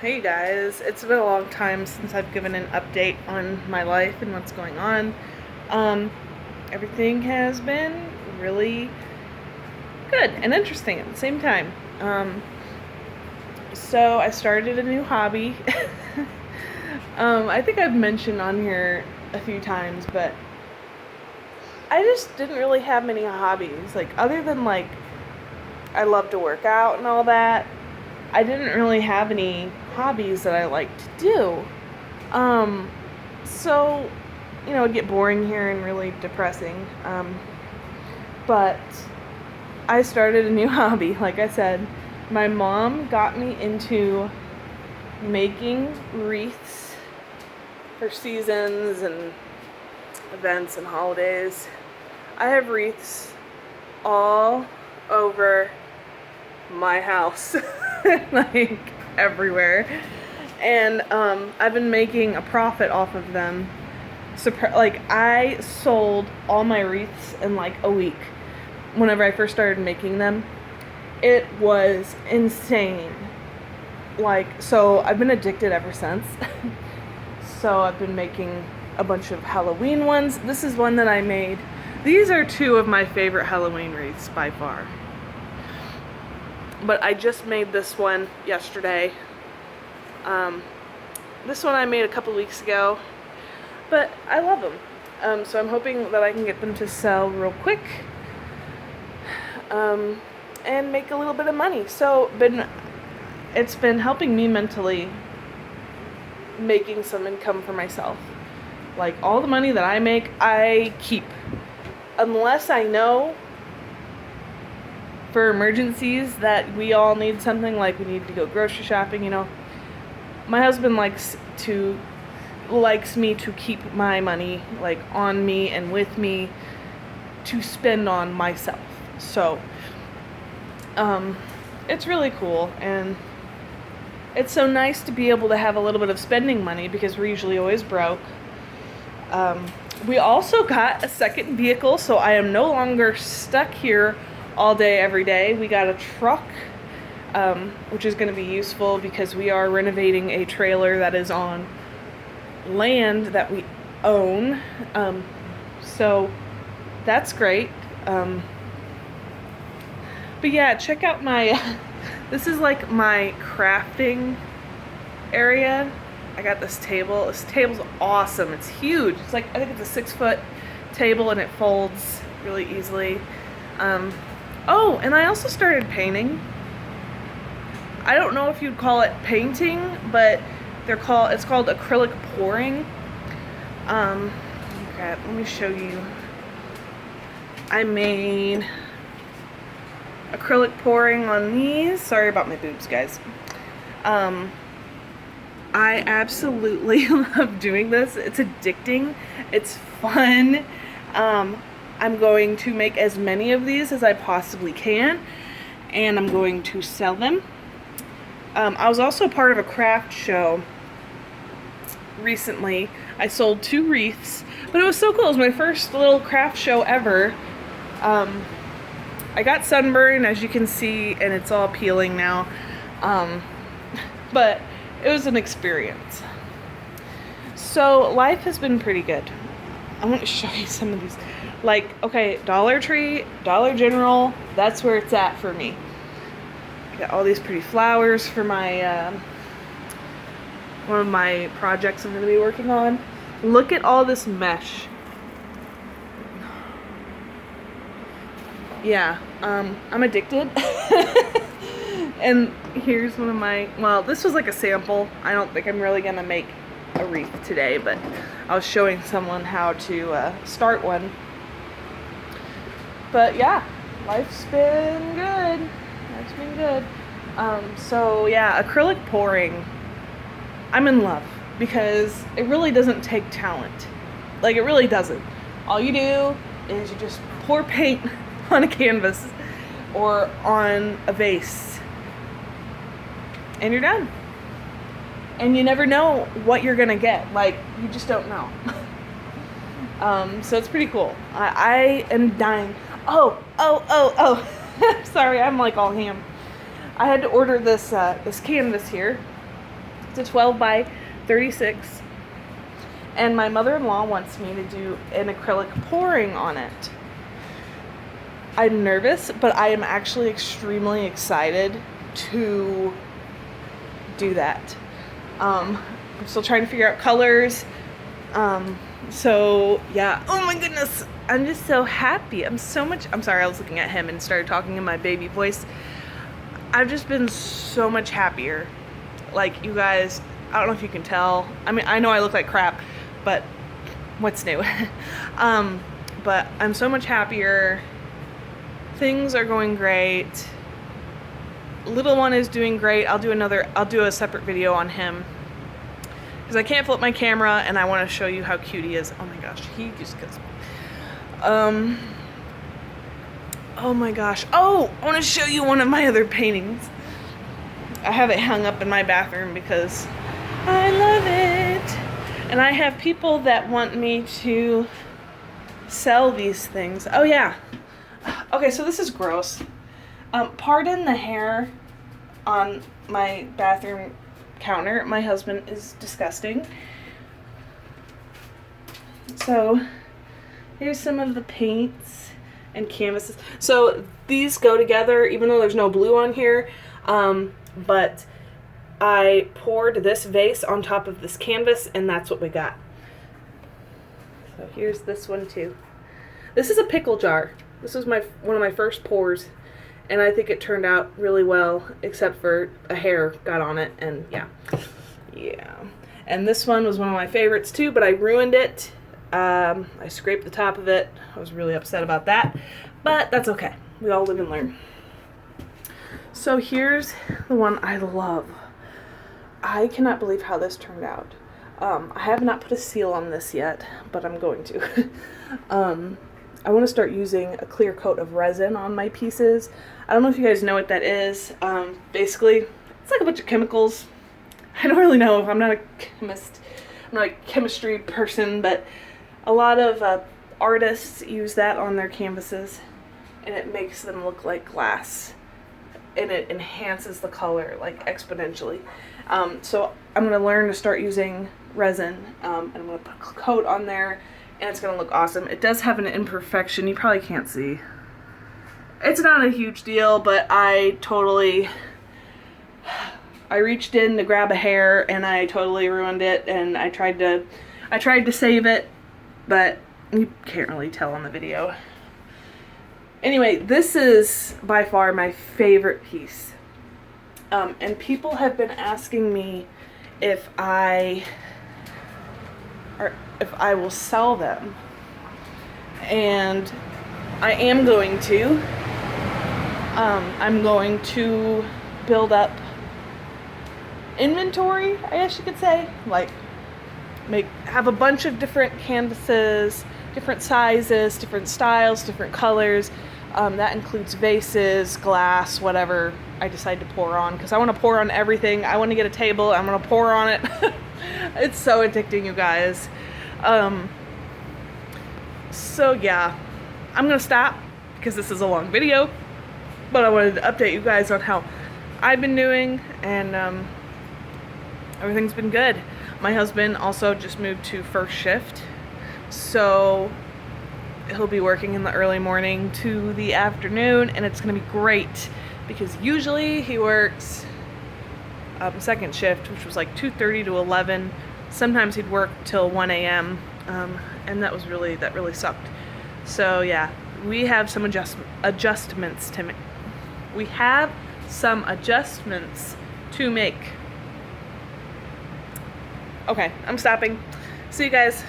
Hey guys, it's been a long time since I've given an update on my life and what's going on. Um, Everything has been really good and interesting at the same time. So I started a new hobby. I think I've mentioned on here a few times, but I just didn't really have many hobbies. Like, other than I love to work out and all that, I didn't really have any hobbies that I liked to do. Um, so, it'd get boring here and really depressing. But I started a new hobby. Like I said, my mom got me into making wreaths for seasons and events and holidays. I have wreaths all over my house, like everywhere. And I've been making a profit off of them. I sold all my wreaths in like a week whenever I first started making them. It was insane. So I've been addicted ever since. So I've been making a bunch of Halloween ones. This is one that I made. These are two of my favorite Halloween wreaths by far. But I just made this one yesterday. This one I made a couple weeks ago, but I love them. So I'm hoping that I can get them to sell real quick, and make a little bit of money. So it's been helping me mentally, making some income for myself. Like, all the money that I make, I keep. Unless I know for emergencies that we all need something, like we need to go grocery shopping, my husband likes me to keep my money on me and with me to spend on myself. So it's really cool, and it's so nice to be able to have a little bit of spending money because we're usually always broke. We also got a second vehicle, so I am no longer stuck here all day, every day. We got a truck, which is going to be useful because we are renovating a trailer that is on land that we own. So that's great. But yeah, check out this is like my crafting area. I got this table. This table's awesome. It's huge. I think it's a 6-foot table, and it folds really easily. Oh, and I also started painting. I don't know if you'd call it painting, but it's called acrylic pouring. Okay, let me show you. I made acrylic pouring on these. Sorry about my boobs, guys. I absolutely love doing this. It's addicting. It's fun. I'm going to make as many of these as I possibly can, and I'm going to sell them. I was also part of a craft show recently. I sold 2 wreaths, but it was so cool. It was my first little craft show ever. I got sunburned, as you can see, and it's all peeling now. But it was an experience. So life has been pretty good. I want to show you some of these. Okay, Dollar Tree, Dollar General, that's where it's at for me. I got all these pretty flowers for my one of my projects I'm going to be working on. Look at all this mesh. Yeah, I'm addicted. And here's one of this was like a sample. I don't think I'm really going to make a wreath today, but I was showing someone how to start one. But yeah, life's been good. Life's been good. So yeah, acrylic pouring, I'm in love because it really doesn't take talent. It really doesn't. All you do is you just pour paint on a canvas or on a vase, and you're done. And you never know what you're gonna get. You just don't know. So it's pretty cool. I am dying. Oh. Sorry, I'm all ham. I had to order this canvas here. It's a 12 by 36. And my mother-in-law wants me to do an acrylic pouring on it. I'm nervous, but I am actually extremely excited to do that. I'm still trying to figure out colors. So yeah, oh my goodness, I'm just so happy. I'm sorry, I was looking at him and started talking in my baby voice. I've just been so much happier. Like, you guys, I don't know if you can tell. I mean, I know I look like crap, but what's new? But I'm so much happier. Things are going great. Little one is doing great. I'll do a separate video on him, because I can't flip my camera and I want to show you how cute he is. Oh my gosh, he just kills me. Oh my gosh. Oh, I want to show you one of my other paintings. I have it hung up in my bathroom because I love it. And I have people that want me to sell these things. Oh yeah. Okay, so this is gross. Pardon the hair on my bathroom counter. My husband is disgusting. So here's some of the paints and canvases. So these go together, even though there's no blue on here. But I poured this vase on top of this canvas, and that's what we got. So here's this one too. This is a pickle jar. This was one of my first pours, and I think it turned out really well, except for a hair got on it, and yeah. And this one was one of my favorites too, but I ruined it. I scraped the top of it. I was really upset about that, but that's okay. We all live and learn. So here's the one I love. I cannot believe how this turned out. I have not put a seal on this yet, but I'm going to. I want to start using a clear coat of resin on my pieces. I don't know if you guys know what that is. Basically, it's like a bunch of chemicals. I don't really know. I'm not a chemist. I'm not a chemistry person, but a lot of artists use that on their canvases, and it makes them look like glass, and it enhances the color like exponentially. So I'm going to learn to start using resin, and I'm going to put a coat on there, and it's going to look awesome. It does have an imperfection. You probably can't see. It's not a huge deal, but I reached in to grab a hair and I totally ruined it, and I tried to save it, but you can't really tell on the video. Anyway, this is by far my favorite piece. And people have been asking me if I will sell them. And I am going to. I'm going to build up inventory, I guess you could say. Like, have a bunch of different canvases, different sizes, different styles, different colors. That includes vases, glass, whatever I decide to pour on, because I want to pour on everything. I want to get a table. I'm going to pour on it. It's so addicting, you guys. So yeah, I'm going to stop because this is a long video, but I wanted to update you guys on how I've been doing, and everything's been good. My husband also just moved to first shift, so he'll be working in the early morning to the afternoon, and it's going to be great because usually he works second shift, which was like 2:30 to 11. Sometimes he'd work till 1 a.m. And that really sucked. So yeah, we have some adjustments to make. We have some adjustments to make. Okay, I'm stopping. See you guys.